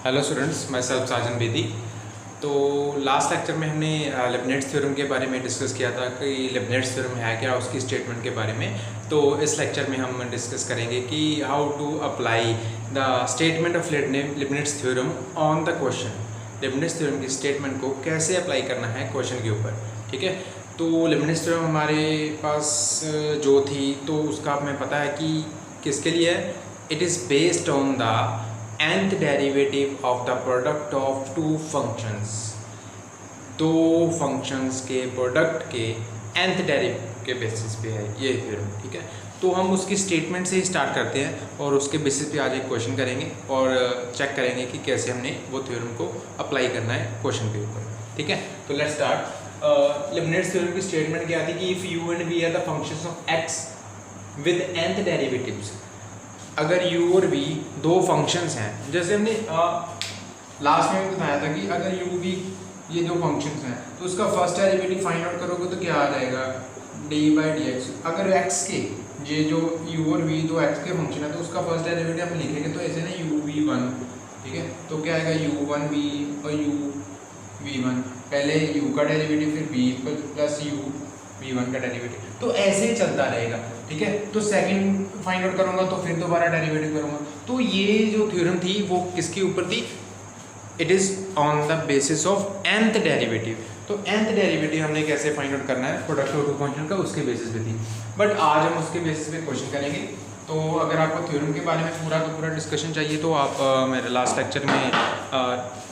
Hello students, मैं self साजन बेदी। तो last lecture में हमने लेबनिट्ज़ थ्योरम के बारे में डिस्कस किया था कि लेबनिट्ज़ थ्योरम है क्या, उसकी स्टेटमेंट के बारे में। तो इस लेक्चर में हम डिस्कस करेंगे कि how to apply the statement of Leibniz theorem on the question. Leibniz theorem की स्टेटमेंट को कैसे अप्लाई करना है क्वेश्चन के ऊपर, ठीक है। तो लेबनिट्ज़ थ्योरम हमारे पास जो थी तो उसका हमें पता है कि किसके लिए है। It is based on the nth derivative of the product of two functions. दो फंक्शंस के प्रोडक्ट के nth डेरिवेटिव के बेसिस पे है ये थ्योरम, ठीक है। तो हम उसकी स्टेटमेंट से ही स्टार्ट करते हैं और उसके बेसिस पे आज एक क्वेश्चन करेंगे और चेक करेंगे कि कैसे हमने वो थ्योरम को अप्लाई करना है क्वेश्चन के ऊपर, ठीक है। तो लेट्स स्टार्ट। लेबनिट्ज़ थ्योरम की स्टेटमेंट क्या थी कि if u and v are the functions of x with nth derivatives. अगर u और v दो फंक्शंस हैं, जैसे हमने लास्ट में बताया था कि अगर u v ये दो फंक्शंस हैं तो उसका फर्स्ट डेरिवेटिव फाइंड आउट करोगे तो क्या आ जाएगा, d/dx। अगर x के ये जो u और v दो x के फंक्शन है तो उसका फर्स्ट डेरिवेटिव हम लिखेंगे तो ऐसे ना uv1, ठीक है। तो क्या आएगा u1v और uv1, पहले u का डेरिवेटिव फिर v प्लस uv1 का डेरिवेटिव, तो ऐसे ही चलता रहेगा, ठीक है। तो सेकंड फाइंड आउट करूंगा तो फिर दोबारा डेरिवेटिव करूंगा। तो ये जो थ्योरम थी वो किसके ऊपर थी, it is on the basis of nth derivative. तो nth डेरिवेटिव हमने कैसे फाइंड आउट करना है प्रोडक्ट ऑफ टू फंक्शन का, उसके बेसिस पे थी। बट आज हम उसके बेसिस पे क्वेश्चन करेंगे। तो अगर आपको थ्योरम के बारे में पूरा डिस्कशन चाहिए तो आप मेरे लास्ट लेक्चर में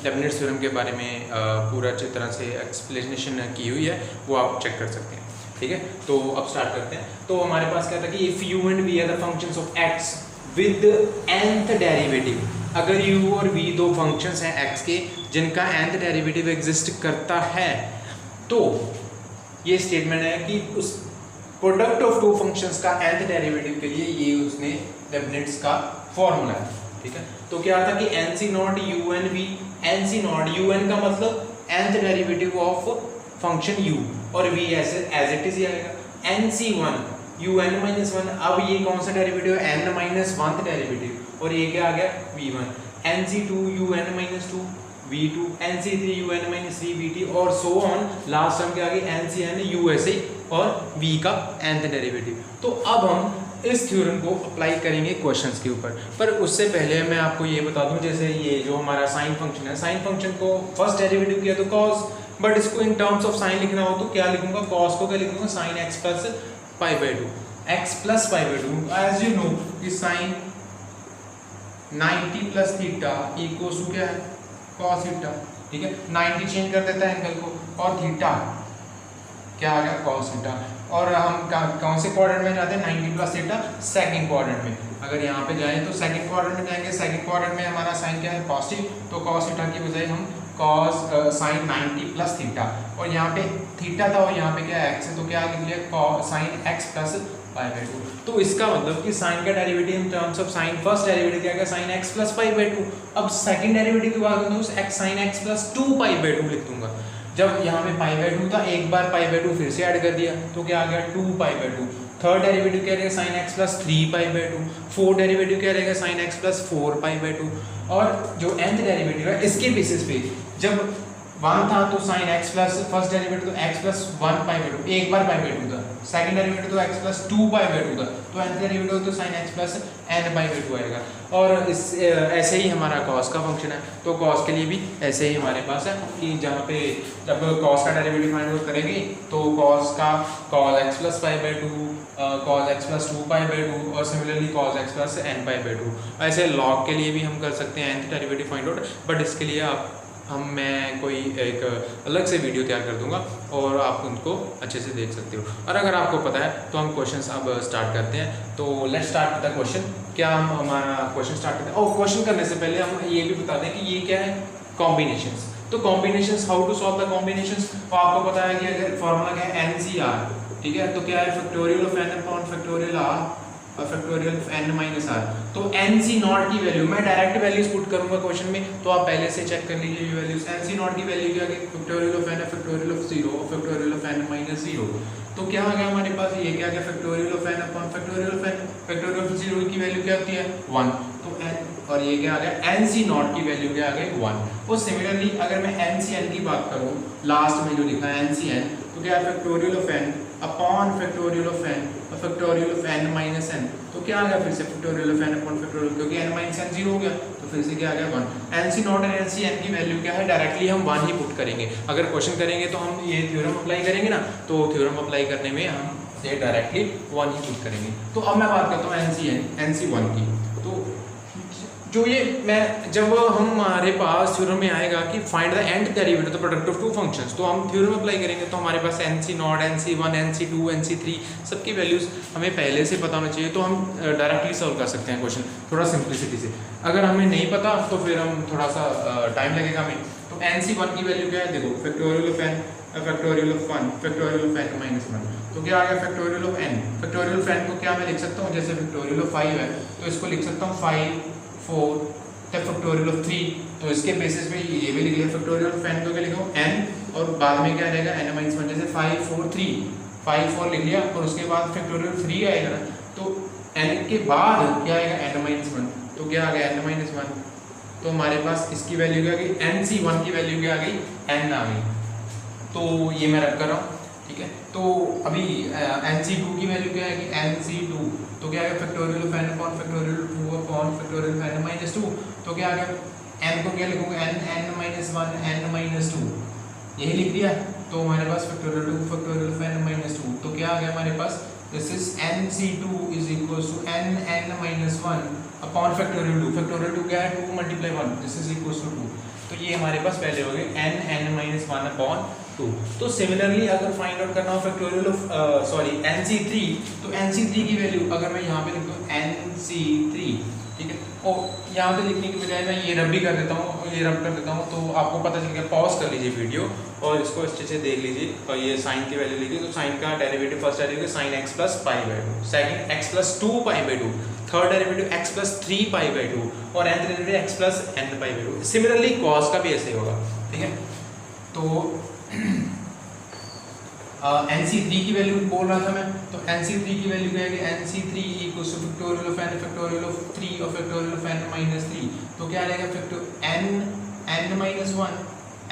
लेबनिट्ज़ थ्योरम के बारे में पूरा अच्छी तरह से एक्सप्लेनेशन की हुई है, वो आप चेक कर सकते हैं, ठीक है। तो अब स्टार्ट करते हैं। तो हमारे पास क्या था कि if u and v are the functions of x with nth derivative. अगर u और v दो फंक्शंस हैं x के जिनका nth डेरिवेटिव एग्जिस्ट करता है तो ये स्टेटमेंट है कि उस प्रोडक्ट ऑफ टू फंक्शंस का nth डेरिवेटिव के लिए ये उसने लेबनिट्ज़ का फॉर्मूला है, ठीक है। तो क्या था कि nc not u and v, nc not un का मतलब nth derivative of function u और v ऐसे एज इट इज आएगा nc1 un-1। अब ये कौन सा डेरिवेटिव है, n-1th डेरिवेटिव, और ये क्या आ गया v1, nc2 un-2 v2, nc3 un-3 vt और सो ऑन। लास्ट टर्म क्या आ गया ncn u ऐसे और v का nth डेरिवेटिव। तो अब हम इस थ्योरम को अप्लाई करेंगे क्वेश्चंस के ऊपर। पर उससे पहले मैं आपको ये बता दूं, जैसे ये जो हमारा साइन फंक्शन है, साइन फंक्शन को फर्स्ट डेरिवेटिव किया तो cos, बट इसको इन टर्म्स ऑफ साइन लिखना हो तो क्या लिखूंगा, cos को क्या लिखूंगा, sin x plus π/2, x plus π/2। As you know कि sin 90 plus theta equals to क्या है, cos थीटा, ठीक है। 90 चेंज कर देता है एंगल को और थीटा क्या आ गया, cos थीटा। और हम कौन से क्वाड्रेंट में जाते हैं, 90 प्लस थीटा सेकंड क्वाड्रेंट में। अगर यहाँ पे जाएं तो सेकंड क्वाड्रेंट में जाएंगे, सेकंड क्वाड्रेंट में हमारा साइन क्या है, पॉजिटिव, तो cos थीटा की बजाय हम cos sin 90 प्लस थीटा, और यहाँ पे थीटा था और यहाँ पे क्या x है तो क्या लिख लिया sin x प्लस π/2। तो इसका मतलब कि साइन का derivative in terms of sine first derivative क्या है, sin x प्लस π/2। अब सेकंड डेरिवेटिव की बात करूँ तो x sin x प्लस 2π/2 लिख दूंगा। जब यहाँ पे π/2 था, एक बार π/2 फिर से ऐड कर दिया तो क्या आ गया 2π/2। थर्ड डेरिवेटिव क्या रहेगा sin x plus 3π/2। Fourth derivative क्या रहेगा sin x प्लस 4π/2। और जो nth डेरिवेटिव है इसके बेसिस पे जब 1 था तो sin x plus first derivative तो x प्लस 1π/2, एक बार π/2 था। सेकंड डेरिवेटिव तो x प्लस 2π/2 था, तो nth डेरिवेटिव तो sin x प्लस n/2 आएगा। और इस ऐसे ही हमारा cos का फंक्शन है, तो cos के लिए भी ऐसे ही हमारे पास है कि जहाँ पे जब cos का डेरिवेटिव फाइंड आउट करेंगे तो cos का cos x plus π/2, cos x plus 2π/2 और similarly cos x plus n/2। ऐसे log के लिए भी हम कर सकते हैं nth derivative find out, but इसके लिए मैं कोई एक अलग से वीडियो तैयार कर दूंगा और आप उनको अच्छे से देख सकते हो। और अगर आपको पता है तो हम क्वेश्चंस अब स्टार्ट करते हैं। तो let's start with the question. क्या हम हमारा क्वेश्चन स्टार्ट करते हैं, और क्वेश्चन करने से पहले हम ये भी बता दें कि ये क्या है, कॉम्बिनेशंस। तो combinations, how to solve the combinations. तो आपको पता है कि अगर फॉर्मूला क्या है NCR, ठीक है। तो क्या है, factorial of n upon factorial r और factorial of n minus r। तो nc नॉट की वैल्यू मैं डायरेक्ट वैल्यूज पुट करूंगा क्वेश्चन में, तो आप पहले से चेक कर लीजिए ये वैल्यूज। nc नॉट की वैल्यू क्या है, factorial of n factorial of 0 और फैक्टोरियल ऑफ n माइनस 0। तो क्या आ गया हमारे पास, ये क्या आ गया, factorial of n upon factorial of n। Factorial of 0 की वैल्यू क्या होती है 1, तो n और ये क्या आ गया एन सी नॉट की वैल्यू क्या आ गई 1। और सिमिलरली अगर मैं एन सी एन की बात करूँ, लास्ट में जो लिखा है एन सी एन, तो क्या है factorial of N upon factorial of N और factorial of N minus N. तो क्या आ गया फिर से factorial of N upon factorial, क्योंकि एन माइनस एन 0 हो गया, तो फिर से क्या आ गया 1। N C naught and n c n की वैल्यू क्या है, डायरेक्टली हम 1 ही पुट करेंगे। अगर क्वेश्चन करेंगे तो हम ये थ्योरम अप्लाई करेंगे ना, तो थ्योरम अप्लाई करने में हम ये डायरेक्टली 1 ही पुट करेंगे। तो अब मैं बात करता हूँ एन सी 1 की। तो जो ये मैं जब हमारे पास थ्योरम में आएगा कि find the nth derivative the product of two functions, तो हम थ्योरम अप्लाई करेंगे तो हमारे पास N C not, N C 1, N C 2, N सी 3 सबकी वैल्यूज़ हमें पहले से पता होना चाहिए, तो हम डायरेक्टली सॉल्व कर सकते हैं क्वेश्चन थोड़ा सिंप्लिसिटी से। अगर हमें नहीं पता तो फिर हम थोड़ा सा टाइम लगेगा हमें। तो एन सी 1 की वैल्यू क्या है, देखो factorial of n factorial of 1 factorial of N minus 1, तो क्या आ गया factorial of n. Factorial of n को क्या मैं लिख सकता हूँ, जैसे फैक्टोरियल ऑफ 5 है तो इसको लिख सकता हूँ 5 4 फैक्टोरियल ऑफ 3, तो इसके बेसिस पे ये भी लिख लिया फैक्टोरियल ऑफ एन को क्या लिखा n, और बाद में क्या रहेगा n माइनस 1, जैसे 5 4 3 5 4 लिख लिया, और उसके बाद फैक्टोरियल 3 आएगा ना, तो n के बाद क्या आएगा n माइनस 1, तो क्या आ गया n माइनस 1, तो हमारे पास इसकी वैल्यू क्या आ गई, एन सी 1 की वैल्यू क्या आ गई n आ गई। तो ये मैं रख कर रहा हूँ, ठीक है। तो अभी एन सी 2 की वैल्यू क्या आएगी, एन सी 2, तो क्या आएगा factorial of N upon factorial 2 upon factorial of N minus 2, तो क्या आ गया n को क्या लिखूंगा n माइनस 1 n माइनस 2, यही लिख दिया। तो हमारे पास factorial 2 factorial of n minus 2, तो क्या आ गया हमारे पास, this is N C 2 is equals to n minus 1 upon factorial 2, factorial 2 क्या है 2 multiply 1, this is equals to 2, तो ये हमारे पास पहले हो गए n माइनस 1 अपॉन 2। तो सिमिलरली अगर फाइंड आउट करना हो फैक्टोरियल ऑफ एन सी 3, तो एन सी 3 की वैल्यू अगर मैं यहाँ पे लिख दूँ एन सी 3, ठीक है, और यहाँ पे लिखने की बजाय मैं ये रब भी कर देता हूँ, ये रब कर देता हूँ, तो आपको पता चल गया। पॉज कर लीजिए वीडियो और इसको अच्छे से देख लीजिए, और ये साइन की वैल्यू लीजिए, तो साइन का derivative first derivative sign x plus pi by 2, second x plus 2 pi by 2, third derivative x plus 3 pi by 2, और nth derivative x plus n pi by 2। Similarly cos का भी ऐसे ही होगा, ठीक है। तो एन सी 3 की वैल्यू बोल रहा था मैं, तो एन सी 3 की वैल्यू क्या है, n C 3 equals to factorial of n factorial of 3 और फैक्टोरियल ऑफ n माइनस 3, तो क्या रहेगा n माइनस 1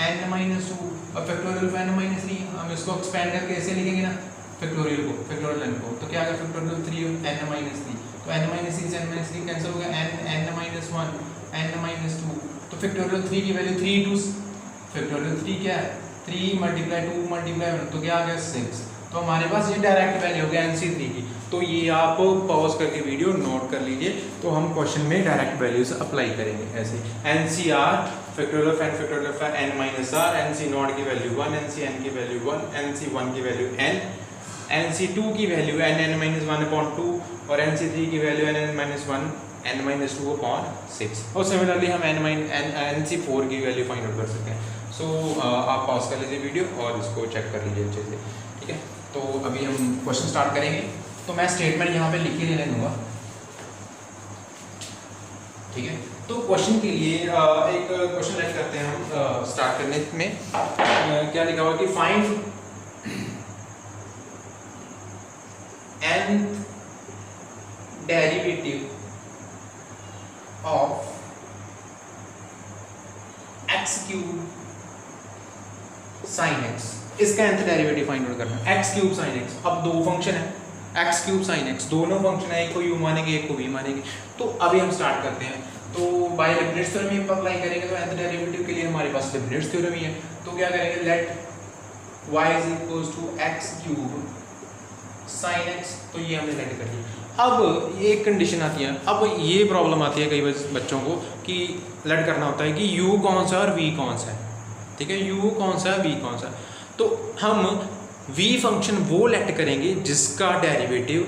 n माइनस 2 और फैक्टोरियल ऑफ n माइनस 3, हम इसको एक्सपेंड करके ऐसे लिखेंगे ना फैक्टोरियल को, फैक्टोरियल n को, तो क्या आएगा फैक्टोरियल ऑफ 3 n माइनस 3, तो n माइनस 3 से n माइनस 3 कैंसिल हो गया, n माइनस 1 n माइनस 2, तो फैक्टोरियल 3 की वैल्यू 3 2 फैक्टोरियल 3 क्या है 3 मल्टीप्लाई 2 मल्टीप्लाई 1, तो क्या आ गया 6, तो हमारे पास ये डायरेक्ट वैल्यू हो गया एन सी 3 की। तो ये आप पॉज करके वीडियो नोट कर लीजिए, तो हम क्वेश्चन में डायरेक्ट वैल्यूज अप्लाई करेंगे ऐसे। N c r factorial of n factorial of N minus r, n C naught की वैल्यू 1, एन सी एन की वैल्यू 1, एन सी 1 की वैल्यू n, एन सी 2 की वैल्यू n माइनस 1 अपॉन 2, और N C 3 की value n minus 1 n minus 2 upon 6, और similarly हम N C 4 की value find out कर सकते हैं। सो आप पॉज कर लीजिए वीडियो और इसको चेक कर लीजिए अच्छे से, ठीक है। तो अभी हम क्वेश्चन स्टार्ट करेंगे, तो मैं स्टेटमेंट यहाँ पे लिख के लेने दूंगा, ठीक है। तो क्वेश्चन के लिए एक क्वेश्चन राइट करते हैं हम स्टार्ट करने में। क्या लिखा हुआ कि find nth derivative of x cube sine x, इसका nth डेरिवेटिव फाइंड आउट करना है, x क्यूब साइन x। अब दो फंक्शन है x क्यूब साइन x, दोनों फंक्शन है, एक को u मानेंगे एक को v मानेंगे। तो अभी हम स्टार्ट करते हैं, तो बाय लेबनिट्ज़ थ्योरम ही अप्लाई करेंगे, तो nth डेरिवेटिव के लिए हमारे पास लेबनिट्ज़ थ्योरम ही है। तो क्या करेंगे, let y is equals to x cube sine x, तो ये हमने लेट कर दिया। अब ये एक कंडीशन आती है, अब ये प्रॉब्लम आती है कई बच्चों को कि लेट करना होता है कि u कौन सा और v कौन सा है, ठीक है, u कौन सा है v कौन सा। तो हम v फंक्शन वो लेट करेंगे जिसका डेरिवेटिव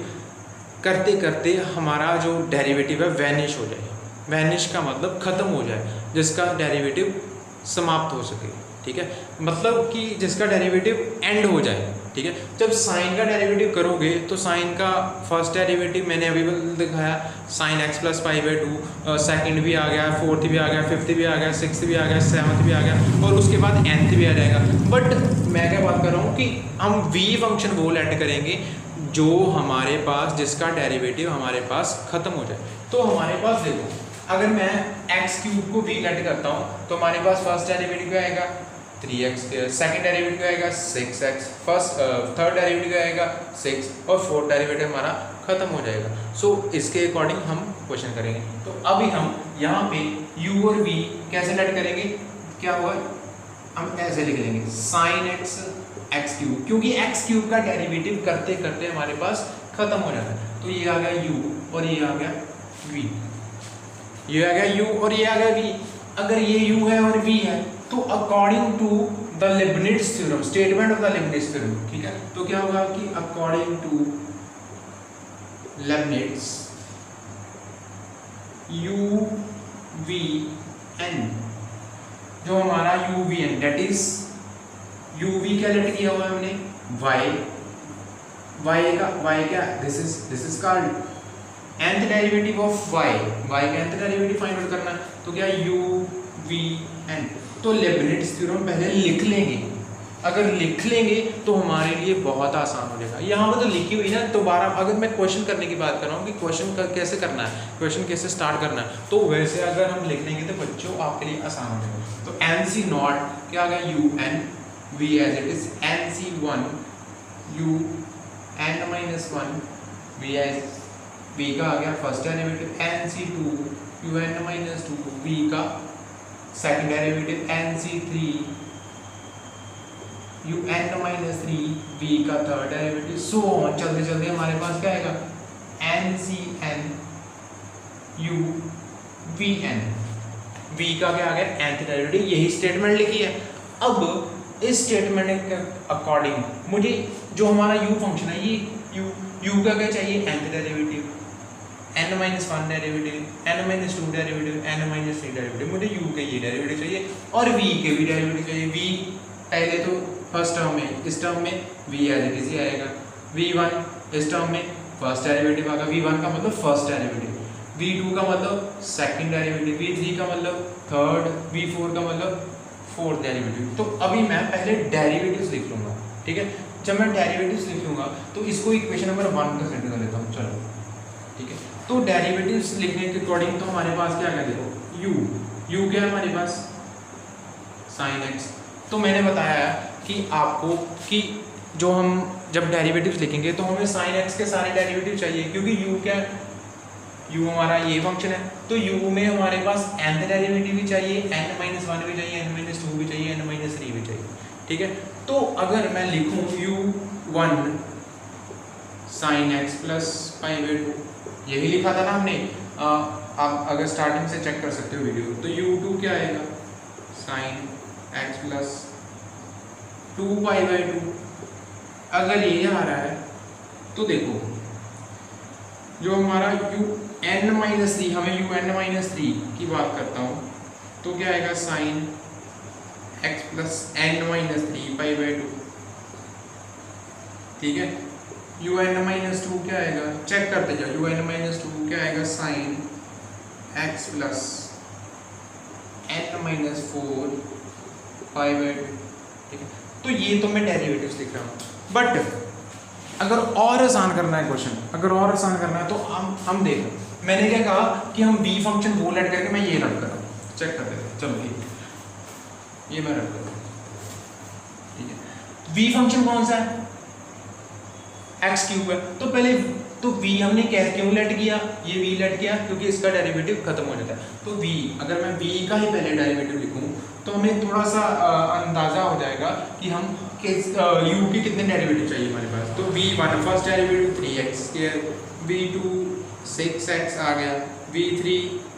करते करते हमारा जो डेरिवेटिव है वैनिश हो जाए, वैनिश का मतलब ख़त्म हो जाए, जिसका डेरिवेटिव समाप्त हो सके, ठीक है, मतलब कि जिसका डेरिवेटिव एंड हो जाए, ठीक है। जब साइन का डेरिवेटिव करोगे तो साइन का फर्स्ट डेरिवेटिव मैंने अभी दिखाया sign x plus pi by 2, second भी आ गया, फोर्थ भी आ गया, फिफ्थ भी आ गया, सिक्स्थ भी आ गया, सेवन्थ भी आ गया, और उसके बाद nth भी आ जाएगा। बट मैं क्या बात कर रहा हूँ कि हम v फंक्शन वो लेट करेंगे जो हमारे पास जिसका डेरिवेटिव हमारे पास ख़त्म हो जाए। तो हमारे पास देखो अगर मैं एक्स क्यूब को v लेट करता हूँ तो हमारे पास फर्स्ट डेरिवेटिव क्या आएगा 3x², सेकंड डेरिवेटिव क्या आएगा 6x, थर्ड डेरिवेटिव क्या आएगा 6 और फोर्थ डेरिवेटिव हमारा खत्म हो जाएगा। सो इसके अकॉर्डिंग हम क्वेश्चन करेंगे। तो अभी हम यहाँ पे u और v कैसे लेट करेंगे, क्या हुआ, हम ऐसे लिख लेंगे sin x x क्यूब, क्योंकि x क्यूब का डेरिवेटिव करते करते हमारे पास खत्म हो जाता है। तो ये आ गया u और ये आ गया v, ये आ गया u और ये आ गया v। अगर ये u है और v है तो according to the Leibniz theorem, statement of the Leibniz theorem, ठीक है, तो क्या होगा कि according to Leibniz u v n, जो हमारा u v n that is u v क्या लेट किया हुआ है हमने y क्या, this is called nth derivative of y का nth डेरिवेटिव फाइंड आउट करना है। तो क्या u v n, तो लेibniz थ्योरम पहले लिख लेंगे। अगर लिख लेंगे तो हमारे लिए बहुत आसान हो जाएगा। यहाँ पर तो लिखी हुई ना, दोबारा अगर मैं क्वेश्चन करने की बात कर रहा हूँ कि क्वेश्चन कैसे करना है, क्वेश्चन कैसे स्टार्ट करना है, तो वैसे अगर हम लिख लेंगे तो बच्चों आपके लिए आसान हो जाएगा। तो nc नॉट क्या आ गया u n v as it is nc1 u n minus 1 v as v का आ गया first derivative, nc2 u n minus 2 v का second derivative, nc3 u n minus 3 v का थर्ड डेरिवेटिव, सो ऑन चलते चलते हमारे पास क्या आएगा ncn u v n, v का क्या आ गया nth डेरिवेटिव। यही स्टेटमेंट लिखी है। अब इस स्टेटमेंट के अकॉर्डिंग मुझे जो हमारा u फंक्शन है, ये u का क्या चाहिए nth derivative, n minus 1 derivative, n minus 2 derivative, n minus 3 derivative, मुझे u के ये डेरिवेटिव चाहिए और v के भी डेरिवेटिव चाहिए। v पहले तो फर्स्ट टर्म में, इस टर्म में v एज इट इज ही आएगा, v1 इस टर्म में फर्स्ट डेरिवेटिव आएगा, v1 का मतलब फर्स्ट डेरिवेटिव, v2 का मतलब सेकंड डेरिवेटिव, v3 का मतलब थर्ड, v4 का मतलब फोर्थ डेरिवेटिव। तो अभी मैं पहले डेरिवेटिव्स लिख लूँगा, ठीक है। जब मैं डेरिवेटिव्स लिख लूँगा तो इसको इक्वेशन नंबर 1 कंसीडर कर लेता हूँ, चलो ठीक है। तो डेरिवेटिव्स लिखने के अकॉर्डिंग तो हमारे पास क्या है, देखो u क्या है हमारे पास sin x। तो मैंने बताया कि आपको कि जो हम जब डेरिवेटिव्स लिखेंगे तो हमें sin x के सारे डेरिवेटिव चाहिए, क्योंकि u क्या है, u हमारा ये फंक्शन है, तो u में हमारे पास nth डेरिवेटिव भी चाहिए, n माइनस 1 भी चाहिए, n माइनस 2 भी चाहिए, n माइनस 3 भी चाहिए, ठीक है। तो अगर मैं लिखूँ u1 sin x प्लस π/2, यही लिखा था ना हमने, आप अगर स्टार्टिंग से चेक कर सकते हो वीडियो, तो u2 क्या आएगा sin x प्लस 2π/2। अगर ये आ रहा है तो देखो जो हमारा un माइनस 3, हमें un माइनस 3 की बात करता हूँ, तो क्या आएगा sin x plus n minus 3π/2, ठीक है। un माइनस 2 क्या आएगा, चेक करते जाओ, un माइनस 2 क्या आएगा sin x plus n minus 4π/2, ठीक है। तो ये तो मैं डेरिवेटिव्स लिख रहा हूँ, बट अगर और आसान करना है क्वेश्चन, अगर और आसान करना है तो हम देखो, मैंने क्या कहा कि हम v फंक्शन वो लेट करके मैं ये रख कर रहा हूँ, चेक कर देते हैं, चलो ठीक है, ये मैं रख कर रहा हूँ, ठीक है। v फंक्शन कौन सा है, x क्यूब है, तो पहले तो v हमने क्यों लेट किया, ये v लेट किया क्योंकि इसका डेरिवेटिव खत्म हो जाता है। तो v, अगर मैं v का ही पहले डेरिवेटिव लिखूं तो हमें थोड़ा सा अंदाजा हो जाएगा कि हम u के कितने डेरिवेटिव चाहिए हमारे पास। तो v1 first derivative 3x², v2 6x आ गया, v3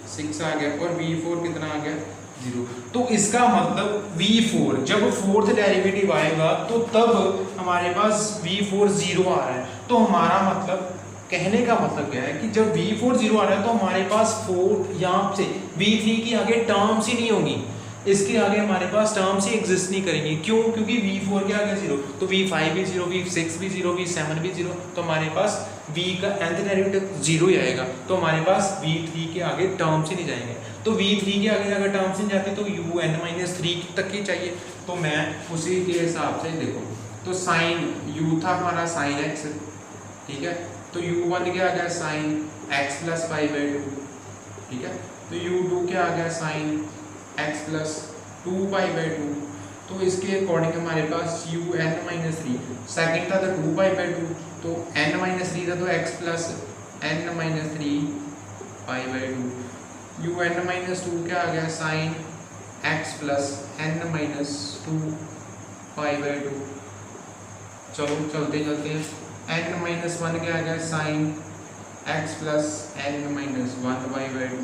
6 आ गया और v4 कितना आ गया 0। तो इसका मतलब v4 जब फोर्थ डेरिवेटिव आएगा तो तब हमारे पास v4 0 आ रहा है। तो हमारा मतलब, कहने का मतलब क्या है कि जब v4 0 आ रहा है तो हमारे पास 4 यहाँ से v3 की आगे टर्म्स ही नहीं होंगी, इसके आगे हमारे पास टर्म्स ही एग्जिस्ट नहीं करेंगे। क्यों, क्योंकि v4 के आगे 0, तो v5 भी 0, v6 भी 0, v7 भी 0, तो हमारे पास v का nth डेरिवेटिव 0 ही आएगा। तो हमारे पास v3 के आगे टर्म्स ही नहीं जाएंगे। तो v3 के आगे अगर टर्म्स नहीं जाते तो un-3 तक ही चाहिए। तो मैं उसी के हिसाब से देखो, तो साइन u था हमारा sin x, ठीक है, तो u1 क्या आ गया sin x प्लस π/2, ठीक है। तो u2 क्या आ गया साइन x प्लस 2π/2। तो इसके अकॉर्डिंग हमारे पास un-3 सेकेंड था तो 2π/2, तो n-3 था तो x प्लस n-3 π/2। un-2 क्या आ गया साइन x प्लस n-2 π/2। चलो चलते चलते n-1 क्या आ गया साइन x प्लस n-1 π/2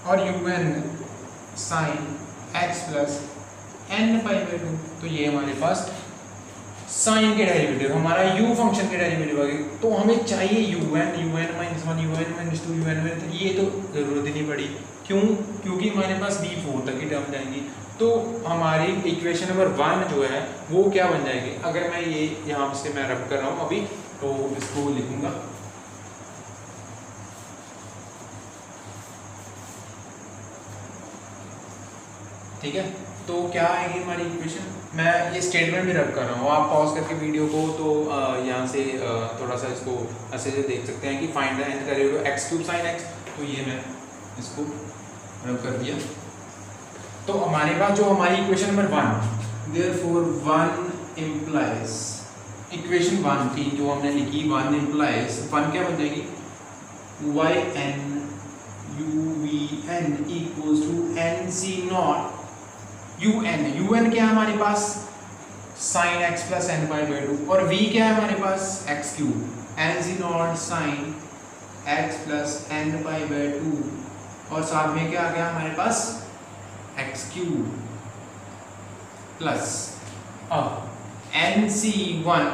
और un sine x plus n π/2। तो ये हमारे पास साइन के डेरिवेटिव, हमारा u फंक्शन के डेरिवेटिव आ गए। तो हमें चाहिए un-1 un-2 un-3, ये तो ज़रूरत ही नहीं पड़ी। क्यों? क्योंकि हमारे पास v4 तक की टर्म जाएंगी। तो हमारी इक्वेशन नंबर 1 जो है वो क्या बन जाएगी? अगर मैं ये यहाँ से मैं रब कर रहा हूँ अभी, तो इसको लिखूंगा। ठीक है, तो क्या आएगी हमारी इक्वेशन? मैं ये स्टेटमेंट भी रब कर रहा हूँ, आप पॉज करके वीडियो को तो यहाँ से थोड़ा सा इसको ऐसे से देख सकते हैं कि find the nth derivative x³ sin x। तो ये मैं इसको रब कर दिया। तो हमारे पास जो हमारी equation number 1, therefore 1 implies, equation 1 थी जो हमने लिखी, 1 इम्प्लाइज 1 क्या बन जाएगी? yn uvn equals to nc0 un क्या है हमारे पास? साइन x प्लस n π/2 और v क्या है हमारे पास? x³ nc0 sine x plus n π/2 और साथ में क्या आ गया हमारे पास? x³ प्लस अब nc1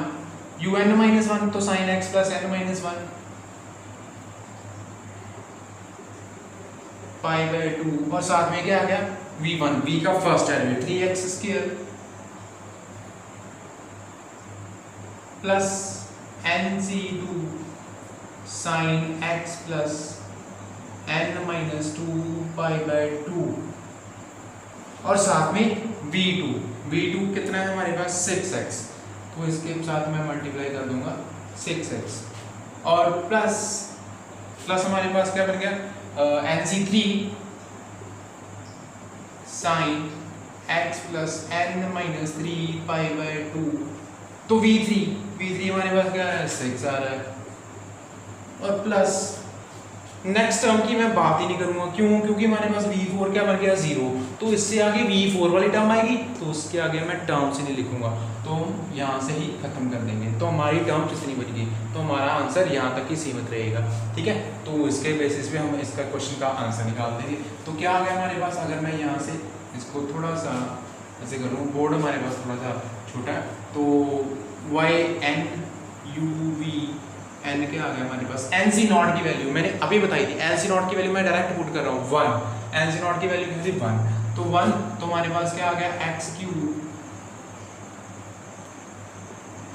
un-1 तो साइन x प्लस n-1 π/2 और साथ में क्या आ गया? v1, v का first derivative 3x² plus nc2 sine x plus n-2 π/2 और साथ में v2 कितना है हमारे पास? 6x। तो इसके साथ मैं मल्टीप्लाई कर दूंगा 6x और प्लस हमारे पास क्या बन गया? nc3 sign x plus n-3 π/2। तो v3 हमारे पास क्या है? 6 आ रहा है और प्लस नेक्स्ट टर्म की मैं बात ही नहीं करूंगा। क्यों? क्योंकि हमारे पास v4 क्या बन गया? 0। तो इससे आगे v4 वाली टर्म आएगी, तो उसके आगे मैं टर्म से नहीं लिखूंगा, तो हम यहाँ से ही खत्म कर देंगे। तो हमारी टर्म कितनी बच गई? तो हमारा आंसर यहाँ तक ही सीमित रहेगा। ठीक है, तो इसके बेसिस पे हम इसका क्वेश्चन का आंसर निकाल देंगे। तो क्या आ गया हमारे पास? अगर मैं यहाँ से इसको थोड़ा सा ऐसे करूँ, बोर्ड हमारे पास थोड़ा सा छोटा है, तो yn uvn क्या आ गया हमारे पास? nc0 की वैल्यू मैंने अभी बताई थी, nc0 की वैल्यू मैं डायरेक्ट पुट कर रहा हूँ 1, nc0 की वैल्यू कितनी? 1। तो 1 तो हमारे पास क्या आ गया? x³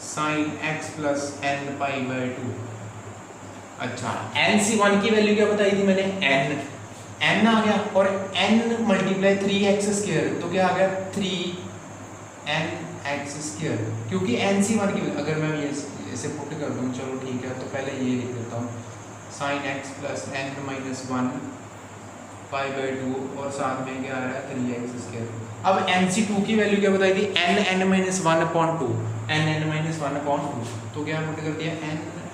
sign x plus n π/2। अच्छा, nc1 की वैल्यू क्या बताई थी मैंने? n आ गया और n मल्टीप्लाई 3x², तो क्या आ गया? 3nx²। क्योंकि nc1 की अगर मैं ये इसे पुट कर दूँ, चलो ठीक है, तो पहले ये लिख देता हूँ साइन x प्लस n-1 π/2 और साथ में क्या आ रहा है? 3x²। अब nc2 की वैल्यू क्या बताई थी? n-1/2 तो क्या पुट कर दिया?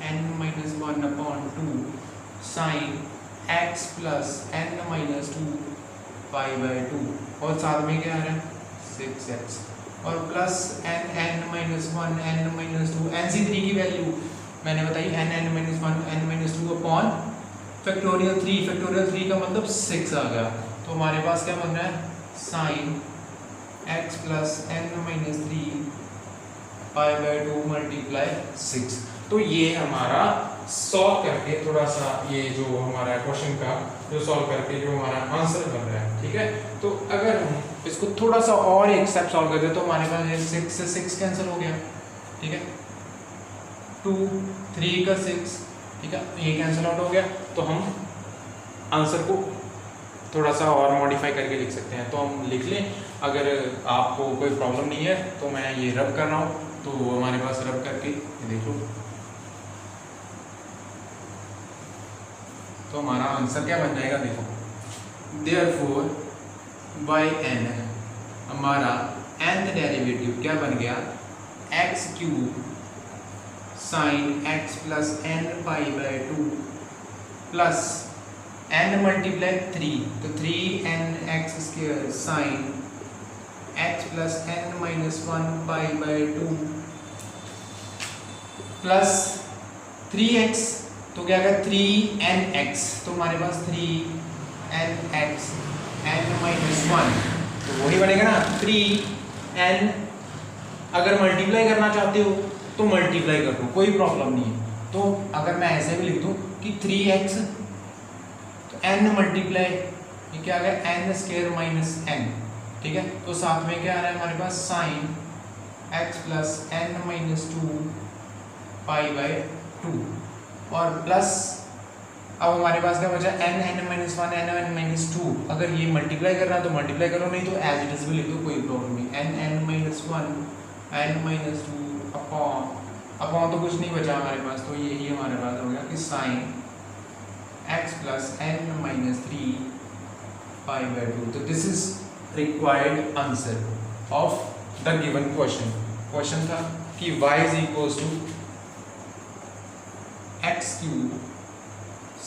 n-1/2 sign x plus n-2 π/2 और साथ में क्या आ रहा है? 6x और प्लस n-1 n-2 nc3 की वैल्यू मैंने बताई n-1 n-2 अपॉन फैक्टोरियल 3 का मतलब 6 आ गया। तो हमारे पास क्या बन रहा है? Sine x plus n-3 π/2 multiply 6। तो ये हमारा सॉल्व करके थोड़ा सा ये जो हमारा क्वेश्चन का जो सॉल्व करके जो हमारा आंसर बन रहा है। ठीक है, तो अगर हम इसको थोड़ा सा और एक स्टेप सॉल्व करते तो हमारे पास ये 6 से 6 कैंसिल हो गया। ठीक है, 2 3 का 6, ठीक है, ये कैंसिल आउट हो गया। तो हम आंसर को थोड़ा सा और मॉडिफाई करके लिख सकते हैं। तो हम लिख लें, अगर आपको कोई प्रॉब्लम नहीं है तो मैं ये रब कर रहा हूँ, तो हमारे पास रब करके ये देख लो, तो हमारा आंसर क्या बन जाएगा? देखो देयरफॉर बाई एन हमारा nth डेरिवेटिव क्या बन गया, x cube sine x plus n pi by 2 plus n multiply 3, तो 3n x square sine x plus n minus 1 pi by 2 plus 3x, तो क्या आएगा 3nx, तो हमारे पास 3nx n माइनस 1, तो वही बनेगा ना 3n। अगर मल्टीप्लाई करना चाहते हो तो मल्टीप्लाई कर दो, कोई प्रॉब्लम नहीं है। तो अगर मैं ऐसे भी लिख दूं कि 3x तो n मल्टीप्लाई ये क्या आ गया n स्क्वायर माइनस n, ठीक है। तो साथ में क्या आ रहा है हमारे पास sine x plus n minus 2 pi by 2 और प्लस अब हमारे पास क्या बचा n माइनस 1 n माइनस 2। अगर ये मल्टीप्लाई करना है तो मल्टीप्लाई करो, नहीं तो एज इट इज भी लिख दो, कोई प्रॉब्लम नहीं। n minus 1 n minus 2 upon तो कुछ नहीं बचा हमारे पास, तो यही हमारे पास हो गया कि sine x plus n minus 3 pi by 2। तो this is required answer of the given question. Question था कि y is equals to x cube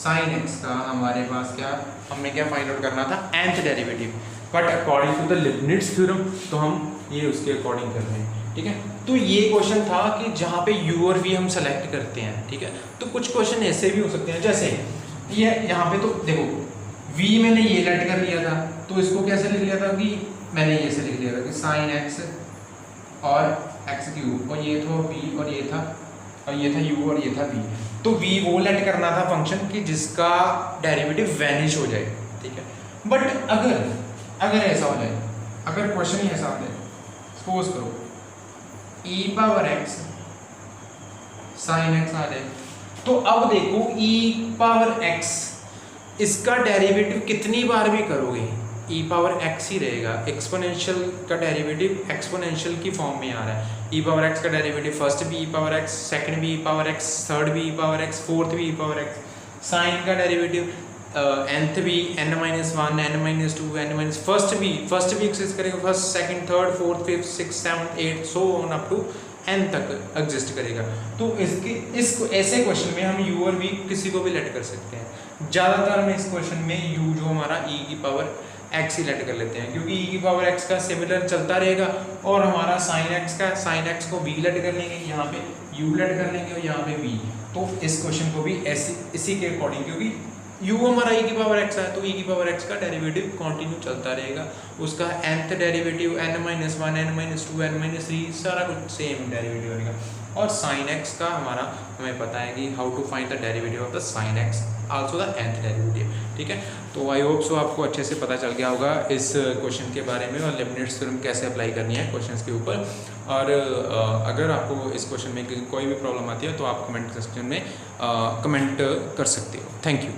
sine x का हमारे पास क्या हमने क्या फाइंड आउट करना था, nth derivative, but according to the Leibniz theorem तो हम ये उसके अकॉर्डिंग कर रहे हैं, ठीक है। तो ये क्वेश्चन था कि जहाँ पे u और v हम सेलेक्ट करते हैं, ठीक है। तो कुछ क्वेश्चन ऐसे भी हो सकते हैं, जैसे ये यहाँ पे तो देखो v मैंने ये लेट कर लिया था, तो इसको कैसे लिख लिया था कि मैंने ये से लिख लिया था कि साइन एक्स और एक्स क्यूब, और ये था v और ये था u और ये था v। तो v वो लेट करना था फंक्शन कि जिसका डेरिवेटिव वैनिश हो जाए, ठीक है। बट अगर ऐसा हो जाए, अगर क्वेश्चन ही ऐसा हो जाए, सपोज करो e power x sine x आ जाए, तो अब देखो e पावर x इसका डेरिवेटिव कितनी बार भी करोगे e पावर x ही रहेगा। एक्सपोनेंशियल का डेरिवेटिव एक्सपोनेंशियल की फॉर्म में आ रहा है। e पावर x का डेरिवेटिव फर्स्ट भी e पावर x, सेकंड भी e पावर x, थर्ड भी e पावर x, फोर्थ भी e पावर x। साइन का डेरिवेटिव nth भी n minus 1 n minus 2 n minus first भी एक्सिस्ट करेगा, first second third fourth fifth six seventh eight so on up to n तक exist करेगा। तो इसको ऐसे क्वेश्चन में हम u और v किसी को भी लेट कर सकते हैं। ज़्यादातर हम इस क्वेश्चन में u जो हमारा e की पावर x ही लेट कर लेते हैं, क्योंकि e की पावर x का सिमिलर चलता रहेगा, और हमारा साइन x को v लेट कर लेंगे, यहाँ पे u लेट कर लेंगे और यहाँ पे v। तो इस क्वेश्चन को भी इसी के अकॉर्डिंग, क्योंकि u हमारा e की पावर x है, तो e की पावर x का डेरिवेटिव कंटिन्यू चलता रहेगा, उसका nth derivative n minus 1 n minus 2 n minus 3 सारा कुछ सेम डेरिवेटिव रहेगा। और साइन x का हमें पता है कि how to find the derivative of the sine x also the nth derivative, ठीक है। तो आई होप सो आपको अच्छे से पता चल गया होगा इस क्वेश्चन के बारे में और लिबनिट्ज थ्योरम कैसे अप्लाई करनी है क्वेश्चंस के ऊपर। और अगर आपको इस क्वेश्चन में कोई भी प्रॉब्लम आती है तो आप कमेंट सेक्शन में कमेंट कर सकते हो। Thank you.